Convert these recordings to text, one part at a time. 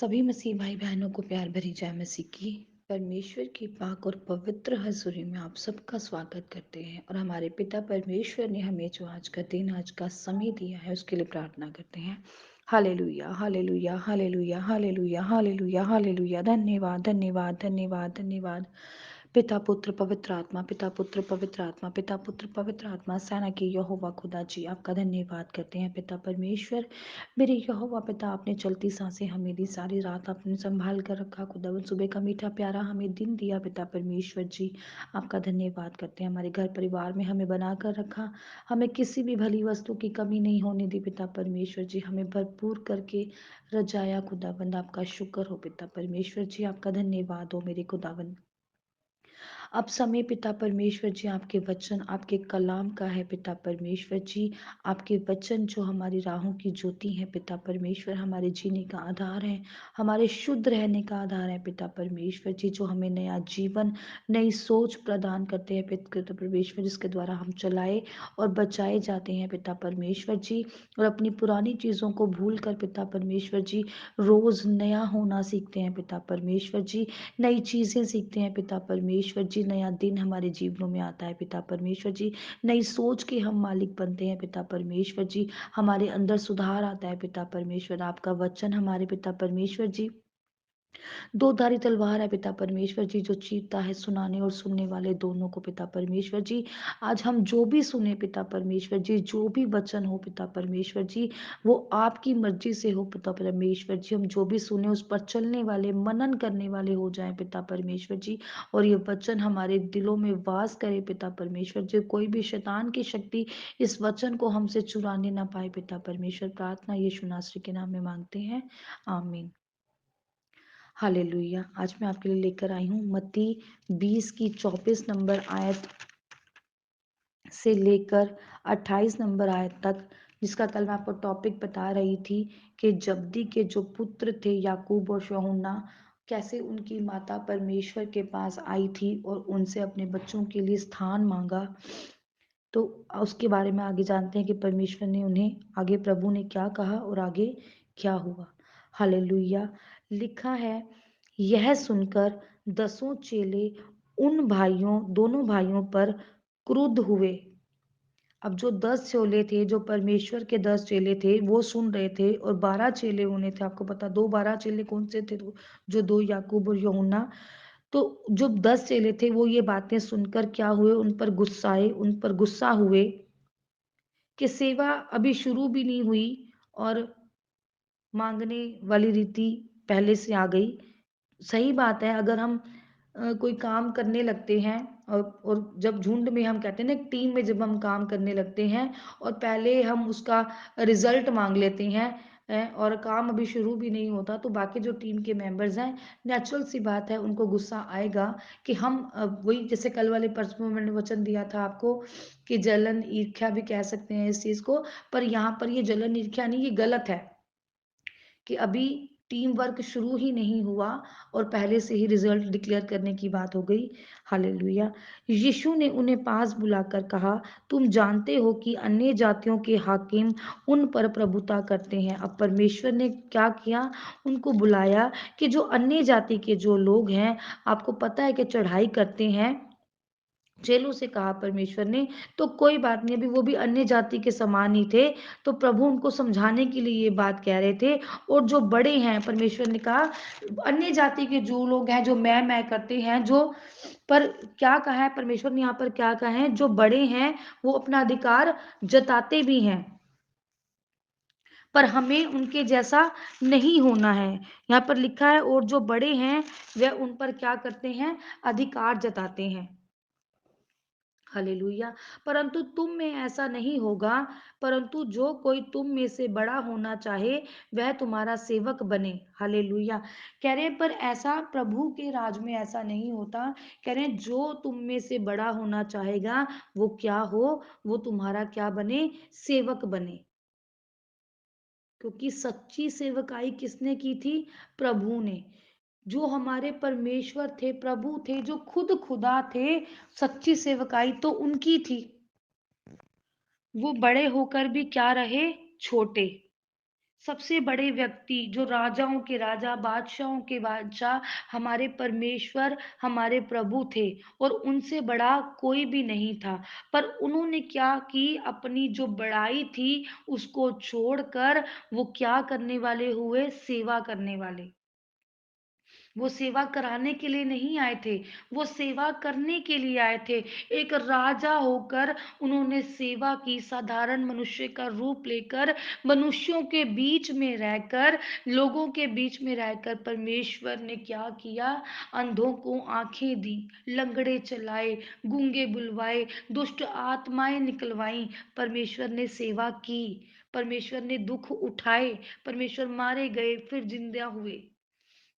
सभी मसीह भाई बहनों को प्यार भरी जय मसीह की। परमेश्वर की पाक और पवित्र हजूरी में आप सबका स्वागत करते हैं और हमारे पिता परमेश्वर ने हमें जो आज का दिन आज का समय दिया है उसके लिए प्रार्थना करते हैं। Hallelujah hallelujah hallelujah hallelujah hallelujah hallelujah. धन्यवाद धन्यवाद धन्यवाद धन्यवाद। पिता पुत्र पवित्र आत्मा, पिता पुत्र पवित्र आत्मा, पिता पुत्र पवित्र आत्मा, सेना की यहोवा खुदा जी आपका धन्यवाद करते हैं पिता परमेश्वर। मेरे यहोवा पिता, आपने चलती सांसें हमें दी, सारी रात आपने संभाल कर रखा खुदावन, सुबह का मीठा प्यारा हमें दिन दिया पिता परमेश्वर जी। आपका धन्यवाद करते हैं, हमारे घर परिवार में हमें बना कर रखा, हमें किसी भी भली वस्तु की कमी नहीं होने दी पिता परमेश्वर जी, हमें भरपूर करके रजाया खुदाबंद। आपका शुक्र हो पिता परमेश्वर जी, आपका धन्यवाद हो मेरे खुदाबंद। अब समय पिता परमेश्वर जी आपके वचन, आपके कलाम का है पिता परमेश्वर जी। आपके वचन जो हमारी राहों की ज्योति है पिता परमेश्वर, हमारे जीने का आधार है, हमारे शुद्ध रहने का आधार है पिता परमेश्वर जी, जो हमें नया जीवन, नई सोच प्रदान करते हैं पिता परमेश्वर, जिसके द्वारा हम चलाए और बचाए जाते हैं पिता परमेश्वर जी। और अपनी पुरानी चीज़ों को भूल कर पिता परमेश्वर जी रोज़ नया होना सीखते हैं पिता परमेश्वर जी, नई चीज़ें सीखते हैं पिता परमेश्वर जी। नया दिन हमारे जीवनों में आता है पिता परमेश्वर जी, नई सोच के हम मालिक बनते हैं पिता परमेश्वर जी, हमारे अंदर सुधार आता है पिता परमेश्वर। आपका वचन हमारे पिता परमेश्वर जी दो धारी तलवार है पिता परमेश्वर जी, जो चीरता है सुनाने और सुनने वाले दोनों को पिता परमेश्वर जी। आज हम जो भी सुने पिता परमेश्वर जी, जो भी वचन हो पिता परमेश्वर जी, वो आपकी मर्जी से हो पिता परमेश्वर जी। हम जो भी सुने उस पर चलने वाले, मनन करने वाले हो जाए पिता परमेश्वर जी, और ये वचन हमारे दिलों में वास करे पिता परमेश्वर जी। कोई भी शैतान की शक्ति इस वचन को हमसे चुराने ना पाए पिता परमेश्वर। प्रार्थना यीशु नासरी के नाम में मांगते हैं, आमीन। हालेलुया। आज मैं आपके लिए लेकर आई हूँ मत्ती 20 की 24 नंबर आयत से लेकर 28 नंबर आयत तक, जिसका कल मैं आपको टॉपिक बता रही थी कि जब्दी के जो पुत्र थे याकूब और यूहन्ना, कैसे उनकी माता परमेश्वर के पास आई थी और उनसे अपने बच्चों के लिए स्थान मांगा। तो उसके बारे में आगे जानते हैं कि परमेश्वर ने उन्हें, आगे प्रभु ने क्या कहा और आगे क्या हुआ। हालेलुया। लिखा है, यह सुनकर 10 चेले उन भाइयों, दोनों भाइयों पर क्रुद्ध हुए। अब जो 10 चेले थे, जो परमेश्वर के 10 चेले थे, वो सुन रहे थे, और 12 चेले होने थे। आपको पता, 12 चेले कौन से थे? जो दो, याकूब और यूहन्ना। तो जो 10 चेले थे वो ये बातें सुनकर क्या हुए, उन पर गुस्साए, उन पर गुस्सा हुए कि सेवा अभी शुरू भी नहीं हुई और मांगने वाली रीति पहले से आ गई। सही बात है, अगर हम कोई काम करने लगते हैं, और जब झुंड में, हम कहते हैं ना, एक टीम में जब हम काम करने लगते हैं और पहले हम उसका रिजल्ट मांग लेते हैं, और काम अभी शुरू भी नहीं होता, तो बाकी जो टीम के मेंबर्स हैं, नेचुरल सी बात है, उनको गुस्सा आएगा कि हम वही, जैसे कल वाले परसों में मैंने वचन दिया था आपको कि जलन ईर्ष्या भी कह सकते हैं इस चीज को, पर यहाँ पर ये जलन ईर्ष्या नहीं, ये गलत है कि अभी टीम वर्क शुरू ही नहीं हुआ और पहले से ही रिजल्ट डिक्लेयर करने की बात हो गई। हालेलुया। यीशु ने उन्हें पास बुलाकर कहा, तुम जानते हो कि अन्य जातियों के हाकिम उन पर प्रभुता करते हैं। अब परमेश्वर ने क्या किया, उनको बुलाया कि जो अन्य जाति के जो लोग हैं, आपको पता है कि चढ़ाई करते हैं, चेलों से कहा परमेश्वर ने, तो कोई बात नहीं, अभी वो भी अन्य जाति के समान ही थे, तो प्रभु उनको समझाने के लिए ये बात कह रहे थे। और जो बड़े हैं, परमेश्वर ने कहा, अन्य जाति के जो लोग हैं, जो मैं करते हैं, जो, पर क्या कहा है परमेश्वर ने यहाँ पर, क्या कहा है, जो बड़े हैं वो अपना अधिकार जताते भी हैं, पर हमें उनके जैसा नहीं होना है। यहाँ पर लिखा है, और जो बड़े हैं वह उन पर क्या करते हैं, अधिकार जताते हैं। हालेलुया। परंतु तुम में ऐसा नहीं होगा, परंतु जो कोई तुम में से बड़ा होना चाहे वह तुम्हारा सेवक बने। हालेलुया। कह रहे हैं, पर ऐसा प्रभु के राज में ऐसा नहीं होता। कह रहे हैं, जो तुम में से बड़ा होना चाहेगा वो क्या हो, वो तुम्हारा क्या बने, सेवक बने। क्योंकि सच्ची सेवकाई किसने की थी, प्रभु ने। जो हमारे परमेश्वर थे, प्रभु थे, जो खुद खुदा थे, सच्ची सेवकाई तो उनकी थी। वो बड़े होकर भी क्या रहे, छोटे। सबसे बड़े व्यक्ति, जो राजाओं के राजा, बादशाहों के बादशाह, हमारे परमेश्वर, हमारे प्रभु थे और उनसे बड़ा कोई भी नहीं था। पर उन्होंने क्या की, अपनी जो बड़ाई थी उसको छोड़कर वो क्या करने वाले हुए? सेवा करने वाले। वो सेवा कराने के लिए नहीं आए थे, वो सेवा करने के लिए आए थे। एक राजा होकर उन्होंने सेवा की, साधारण मनुष्य का रूप लेकर, मनुष्यों के बीच में रहकर, लोगों के बीच में रहकर परमेश्वर ने क्या किया? अंधों को आंखें दी, लंगड़े चलाए, गूंगे बुलवाए, दुष्ट आत्माएं निकलवाई। परमेश्वर ने सेवा की, परमेश्वर ने दुख उठाए, परमेश्वर मारे गए फिर जिंदा हुए,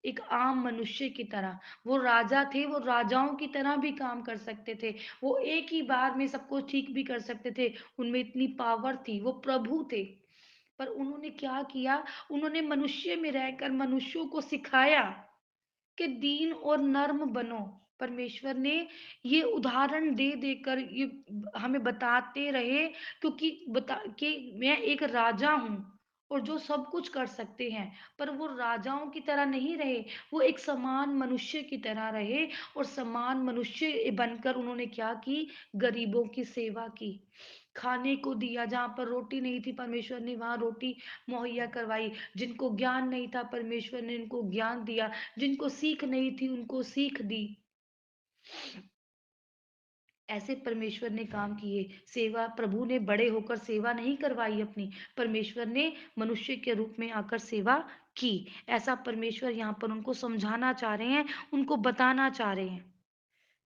एक आम मनुष्य की तरह। वो राजा थे, वो राजाओं की तरह भी काम कर सकते थे, वो एक ही बार में सबको ठीक भी कर सकते थे, उनमें इतनी पावर थी, वो प्रभु थे। पर उन्होंने क्या किया? उन्होंने मनुष्य में रहकर मनुष्यों को सिखाया कि दीन और नर्म बनो। परमेश्वर ने ये उदाहरण दे देकर ये हमें बताते रहे, क्योंकि बता कि मैं एक राजा हूं और जो सब कुछ कर सकते हैं। पर वो राजाओं की तरह नहीं रहे, वो एक समान मनुष्य की तरह रहे, और समान मनुष्य बनकर उन्होंने क्या की? गरीबों की सेवा की, खाने को दिया। जहां पर रोटी नहीं थी, परमेश्वर ने वहां रोटी मुहैया करवाई। जिनको ज्ञान नहीं था, परमेश्वर ने उनको ज्ञान दिया। जिनको सीख नहीं थी, उनको सीख दी। ऐसे परमेश्वर ने काम किए। सेवा, प्रभु ने बड़े होकर सेवा नहीं करवाई अपनी, परमेश्वर ने मनुष्य के रूप में आकर सेवा की। ऐसा परमेश्वर यहाँ पर उनको समझाना चाह रहे हैं, उनको बताना चाह रहे हैं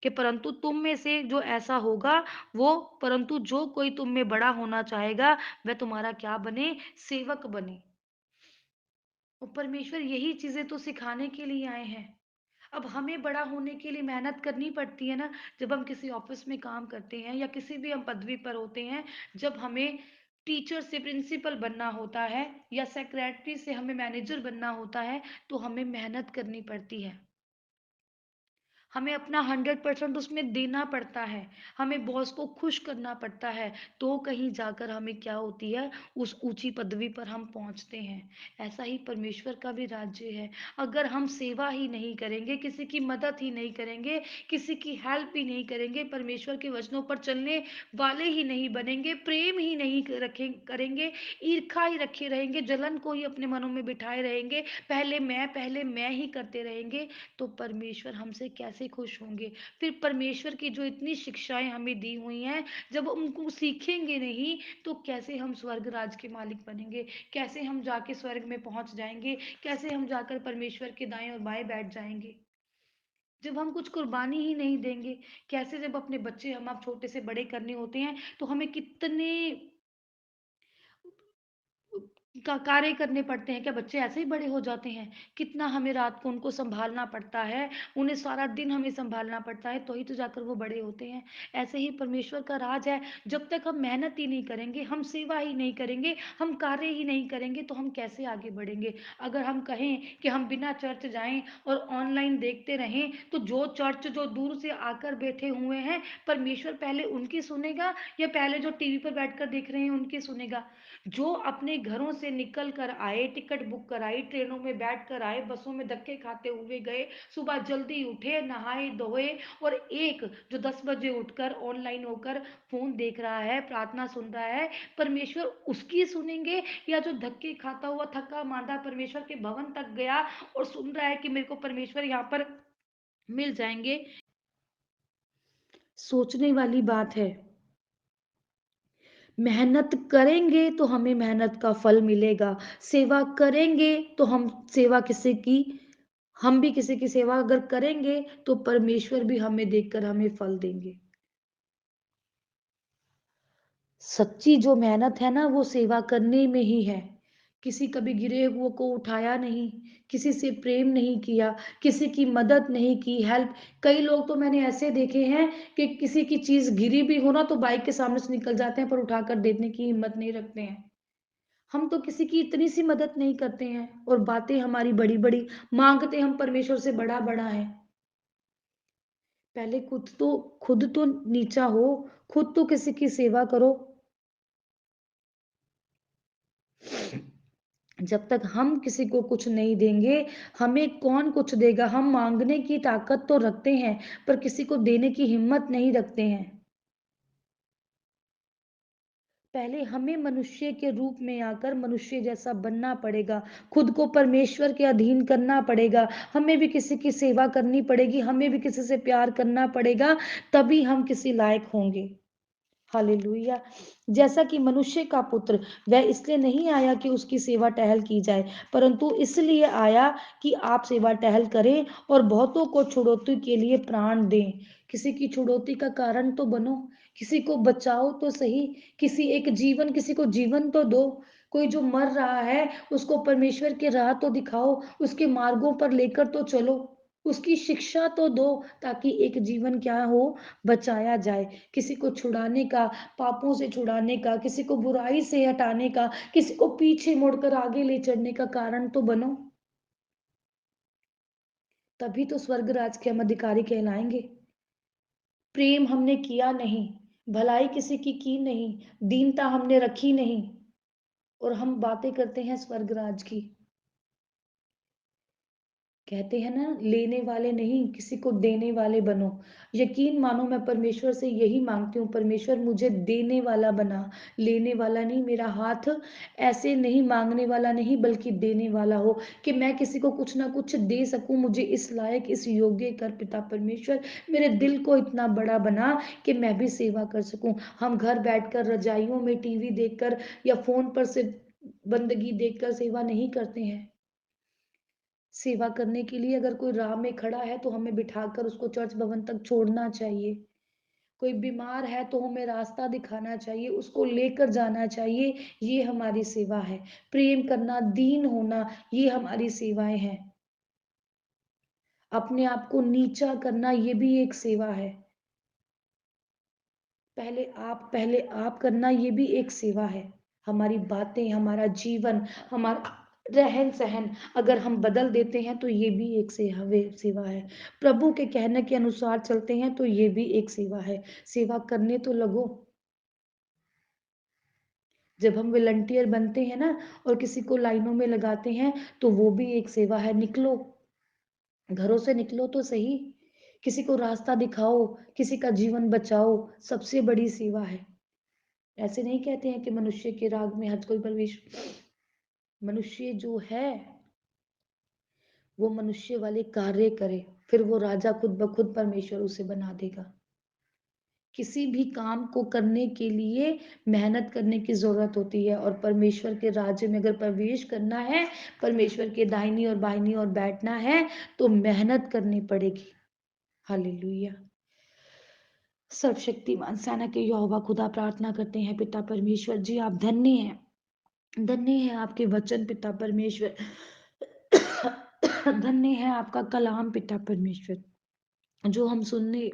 कि परंतु तुम में से जो ऐसा होगा, वो, परंतु जो कोई तुम में बड़ा होना चाहेगा, वह तुम्हारा क्या बने? सेवक बने। और परमेश्वर यही चीजें तो सिखाने के लिए आए हैं। अब हमें बड़ा होने के लिए मेहनत करनी पड़ती है ना। जब हम किसी ऑफिस में काम करते हैं या किसी भी हम पदवी पर होते हैं, जब हमें टीचर से प्रिंसिपल बनना होता है या सेक्रेटरी से हमें मैनेजर बनना होता है, तो हमें मेहनत करनी पड़ती है, हमें अपना 100% उसमें देना पड़ता है, हमें बॉस को खुश करना पड़ता है, तो कहीं जाकर हमें क्या होती है? उस ऊंची पदवी पर हम पहुंचते हैं। ऐसा ही परमेश्वर का भी राज्य है। अगर हम सेवा ही नहीं करेंगे, किसी की मदद ही नहीं करेंगे, किसी की हेल्प ही नहीं करेंगे, परमेश्वर के वचनों पर चलने वाले ही नहीं बनेंगे, प्रेम ही नहीं रखें करेंगे, ईर्खा ही रखे रहेंगे, जलन को ही अपने मनों में बिठाए रहेंगे, पहले मैं ही करते रहेंगे, तो परमेश्वर हमसे कैसे खुश होंगे? फिर परमेश्वर की जो इतनी शिक्षाएं हमें दी हुई हैं, जब उनको सीखेंगे नहीं, तो कैसे हम स्वर्ग राज के मालिक बनेंगे? कैसे हम जाके स्वर्ग में पहुंच जाएंगे? कैसे हम जाकर परमेश्वर के दाएं और बाएं बैठ जाएंगे, जब हम कुछ कुर्बानी ही नहीं देंगे? कैसे, जब अपने बच्चे हम आप छोटे से बड़े करने होते हैं, तो हमें कितने कार्य करने पड़ते हैं। क्या बच्चे ऐसे ही बड़े हो जाते हैं? कितना हमें रात को उनको संभालना पड़ता है, उन्हें सारा दिन हमें संभालना पड़ता है, तो ही तो जाकर वो बड़े होते हैं। ऐसे ही परमेश्वर का राज है। जब तक हम मेहनत ही नहीं करेंगे, हम सेवा ही नहीं करेंगे, हम कार्य ही नहीं करेंगे, तो हम कैसे आगे बढ़ेंगे? अगर हम कहें कि हम बिना चर्च जाएं और ऑनलाइन देखते रहें, तो जो चर्च जो दूर से आकर बैठे हुए हैं, परमेश्वर पहले उनकी सुनेगा या पहले जो टीवी पर बैठकर देख रहे हैं उनकी सुनेगा? जो अपने घरों से निकल कर आए, टिकट बुक कराई, ट्रेनों में बैठ कर आए, बसों में धक्के खाते हुए गए, सुबह जल्दी उठे, नहाए धोए, और एक जो 10 बजे उठकर ऑनलाइन होकर फोन देख रहा है, प्रार्थना सुन रहा है, परमेश्वर उसकी सुनेंगे? या जो धक्के खाता हुआ थका मांदा परमेश्वर के भवन तक गया और सुन रहा है कि मेरे को परमेश्वर यहाँ पर मिल जाएंगे? सोचने वाली बात है। मेहनत करेंगे तो हमें मेहनत का फल मिलेगा, सेवा करेंगे तो हम भी किसी की सेवा अगर करेंगे, तो परमेश्वर भी हमें देखकर हमें फल देंगे। सच्ची जो मेहनत है ना, वो सेवा करने में ही है। किसी कभी गिरे हुए को उठाया नहीं, किसी से प्रेम नहीं किया, किसी की मदद नहीं की, हेल्प। कई लोग तो मैंने ऐसे देखे हैं कि किसी की चीज गिरी भी हो ना, तो बाइक के सामने से निकल जाते हैं, पर उठाकर देने की हिम्मत नहीं रखते हैं। हम तो किसी की इतनी सी मदद नहीं करते हैं, और बातें हमारी बड़ी बड़ी मांगते हम परमेश्वर से बड़ा बड़ा है। पहले खुद तो नीचा हो, खुद तो किसी की सेवा करो। जब तक हम किसी को कुछ नहीं देंगे, हमें कौन कुछ देगा? हम माँगने की ताकत तो रखते हैं, पर किसी को देने की हिम्मत नहीं रखते हैं। पहले हमें मनुष्य के रूप में आकर मनुष्य जैसा बनना पड़ेगा, खुद को परमेश्वर के अधीन करना पड़ेगा, हमें भी किसी की सेवा करनी पड़ेगी, हमें भी किसी से प्यार करना पड़ेगा, तभी हम किसी लायक होंगे। हालेलुया। जैसा कि मनुष्य का पुत्र वह इसलिए नहीं आया कि उसकी सेवा टहल की जाए, परंतु इसलिए आया कि आप सेवा टहल करें और बहुतों को छुड़ौती के लिए प्राण दें। किसी की छुड़ौती का कारण तो बनो, किसी को बचाओ तो सही, किसी को जीवन तो दो। कोई जो मर रहा है उसको परमेश्वर की राह तो दिखाओ, उसके मार्गों पर लेकर तो चलो, उसकी शिक्षा तो दो, ताकि एक जीवन क्या हो, बचाया जाए। किसी को छुड़ाने का, पापों से छुड़ाने का, किसी को बुराई से हटाने का, किसी को पीछे मुड़कर आगे ले चलने का कारण तो बनो। तभी तो स्वर्ग राज के हम अधिकारी कहलाएंगे। प्रेम हमने किया नहीं, भलाई किसी की नहीं, दीनता हमने रखी नहीं, और हम बातें करते हैं स्वर्ग राज की। कहते हैं ना, लेने वाले नहीं किसी को देने वाले बनो। यकीन मानो, मैं परमेश्वर से यही मांगती हूँ, परमेश्वर मुझे देने वाला बना, लेने वाला नहीं। मेरा हाथ ऐसे नहीं, मांगने वाला नहीं, बल्कि देने वाला हो, कि मैं किसी को कुछ ना कुछ दे सकूं। मुझे इस लायक, इस योग्य कर पिता परमेश्वर। मेरे दिल को इतना बड़ा बना कि मैं भी सेवा कर सकूं। हम घर बैठकर रजाइयों में टीवी देखकर या फोन पर से बंदगी देखकर सेवा नहीं करते हैं। सेवा करने के लिए अगर कोई राह में खड़ा है तो हमें बिठाकर उसको चर्च भवन तक छोड़ना चाहिए। कोई बीमार है तो हमें रास्ता दिखाना चाहिए, उसको लेकर जाना चाहिए। ये हमारी सेवा है। प्रेम करना, दीन होना, ये हमारी सेवाएं हैं। अपने आप को नीचा करना, ये भी एक सेवा है। पहले आप करना, ये भी एक सेवा है। हमारी बातें, हमारा जीवन, हमारा रहन सहन अगर हम बदल देते हैं तो ये भी एक सेवा है। प्रभु के कहने के अनुसार चलते हैं तो ये भी एक सेवा है। सेवा करने तो लगो। जब हम वॉलंटियर बनते हैं ना और किसी को लाइनों में लगाते हैं, तो वो भी एक सेवा है। निकलो, घरों से निकलो तो सही, किसी को रास्ता दिखाओ, किसी का जीवन बचाओ, सबसे बड़ी सेवा है। ऐसे नहीं कहते हैं कि मनुष्य के राग में हर कोई प्रवेश। मनुष्य जो है वो मनुष्य वाले कार्य करे, फिर वो राजा खुद ब खुद परमेश्वर उसे बना देगा। किसी भी काम को करने के लिए मेहनत करने की जरूरत होती है, और परमेश्वर के राज्य में अगर प्रवेश करना है, परमेश्वर के दाहिनी और बाहिनी और बैठना है, तो मेहनत करनी पड़ेगी। हालेलुया। सर्वशक्तिमान सेना के यहोवा खुदा, प्रार्थना करते हैं पिता परमेश्वर जी, आप धन्य हैं। धन्य है आपके वचन पिता परमेश्वर। धन्य है आपका कलाम पिता परमेश्वर, जो हम सुनने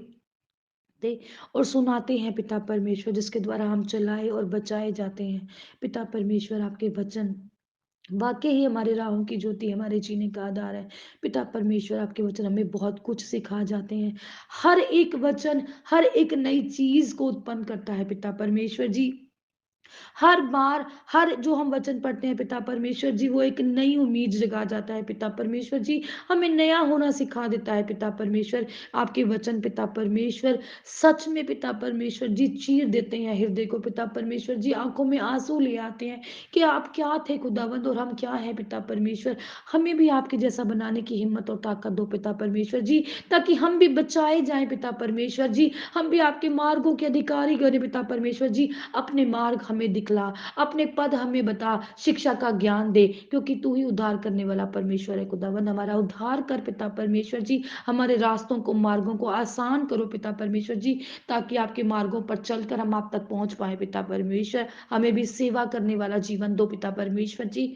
दे और सुनाते हैं पिता परमेश्वर, जिसके द्वारा हम चलाए और बचाए जाते हैं। पिता परमेश्वर, आपके वचन वाकई ही हमारे राहों की ज्योति, हमारे जीने का आधार है। पिता परमेश्वर, आपके वचन हमें बहुत कुछ सिखा जाते हैं। हर एक वचन हर एक नई चीज को उत्पन्न करता है पिता परमेश्वर जी। हर बार हर जो हम वचन पढ़ते हैं पिता परमेश्वर जी, वो एक नई उम्मीद जगा जाता है पिता परमेश्वर जी, हमें नया होना सिखा देता है पिता परमेश्वर। आपके वचन पिता परमेश्वर सच में पिता परमेश्वर जी चीर देते हैं हृदय को पिता परमेश्वर जी, आंखों में आंसू ले आते हैं कि आप क्या थे खुदावंद और हम क्या है पिता परमेश्वर। हमें भी आपके जैसा बनाने की हिम्मत और ताकत दो पिता परमेश्वर जी, ताकि हम भी बचाए जाएं पिता परमेश्वर जी, हम भी आपके मार्गों के अधिकारी करें पिता परमेश्वर जी। अपने मार्ग हमें दिखला, अपने पद हमें बता, शिक्षा का ज्ञान दे, क्योंकि तू ही उद्धार करने वाला परमेश्वर है खुदावंद। हमारा उद्धार कर पिता परमेश्वर जी, हमारे रास्तों को, मार्गों को आसान करो पिता परमेश्वर जी, ताकि आपके मार्गों पर चलकर हम आप तक पहुंच पाए पिता परमेश्वर। हमें भी सेवा करने वाला जीवन दो पिता परमेश्वर जी।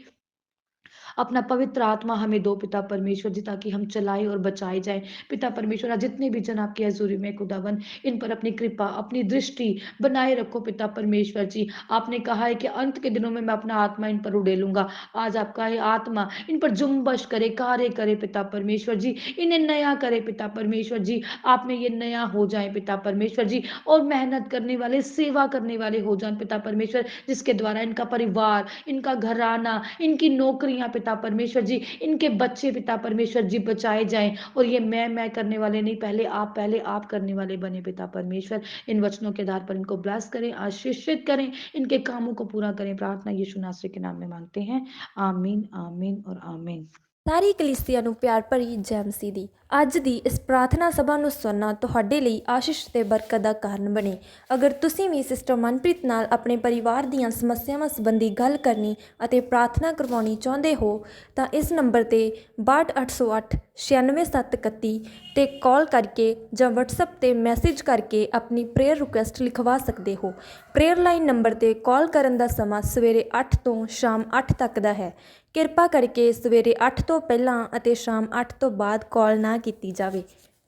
अपना पवित्र आत्मा हमें दो पिता परमेश्वर जी, ताकि हम चलाए और बचाए जाएँ। पिता परमेश्वर, आज जितने भी जन आपकी हज़ूरी में खुदावन, इन पर अपनी कृपा, अपनी दृष्टि बनाए रखो पिता परमेश्वर जी। आपने कहा है कि अंत के दिनों में मैं अपना आत्मा इन पर उड़ेलूँगा। आज आपका ये आत्मा इन पर जुम्बश करे, कार्य करे पिता परमेश्वर जी। इन्हें नया करे पिता परमेश्वर जी। आप में ये नया हो जाएँ पिता परमेश्वर जी, और मेहनत करने वाले, सेवा करने वाले हो जाएँ पिता परमेश्वर, जिसके द्वारा इनका परिवार, इनका घराना, इनकी नौकरियाँ पिता परमेश्वर जी, इनके बच्चे पिता परमेश्वर जी बचाए जाएँ, और ये मैं करने वाले नहीं, पहले आप करने वाले बने पिता परमेश्वर। इन वचनों के आधार पर इनको ब्लेस करें, आशीषित करें, इनके कामों को पूरा करें। प्रार्थना यीशु नासरी के नाम में मांगते हैं। आमीन, आमीन और आमीन। ਸਾਰੀ ਕਲੀਸਿया ਨੂੰ ਪਿਆਰ ਭਰੀ ਜੈ ਮਸੀਹ ਦੀ। ਅੱਜ ਦੀ ਇਸ ਪ੍ਰਾਰਥਨਾ ਸਭਾ ਨੂੰ ਸੁਣਨਾ ਤੁਹਾਡੇ ਲਈ ਆਸ਼ੀਸ਼ ਤੇ ਬਰਕਤ ਦਾ ਕਾਰਨ ਬਣੇ। ਅਗਰ ਤੁਸੀਂ ਵੀ ਸਿਸਟਰ ਮਨਪ੍ਰੀਤ ਨਾਲ ਆਪਣੇ ਪਰਿਵਾਰ ਦੀਆਂ ਸਮੱਸਿਆਵਾਂ ਸੰਬੰਧੀ ਗੱਲ ਕਰਨੀ ਅਤੇ ਪ੍ਰਾਰਥਨਾ ਕਰਵਾਉਣੀ ਚਾਹੁੰਦੇ ਹੋ ਤਾਂ ਇਸ ਨੰਬਰ ਤੇ 6208 96731 ਤੇ ਕਾਲ ਕਰਕੇ ਜਾਂ WhatsApp ਤੇ ਮੈਸੇਜ ਕਰਕੇ ਆਪਣੀ ਪ੍ਰੇਅਰ ਰਿਕੁਐਸਟ ਲਿਖਵਾ ਸਕਦੇ ਹੋ। ਪ੍ਰੇਅਰ ਲਾਈਨ ਨੰਬਰ ਤੇ ਕਾਲ ਕਰਨ ਦਾ ਸਮਾਂ ਸਵੇਰੇ 8 ਤੋਂ ਸ਼ਾਮ 8 ਤੱਕ ਦਾ ਹੈ। ਕਿਰਪਾ ਕਰਕੇ ਸਵੇਰੇ 8 ਤੋਂ ਪਹਿਲਾਂ ਅਤੇ ਸ਼ਾਮ 8 ਤੋਂ ਬਾਅਦ ਕਾਲ ਨਾ ਕੀਤੀ ਜਾਵੇ।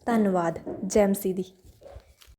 ਧੰਨਵਾਦ। ਜੈ ਮਸੀਹ ਦੀ।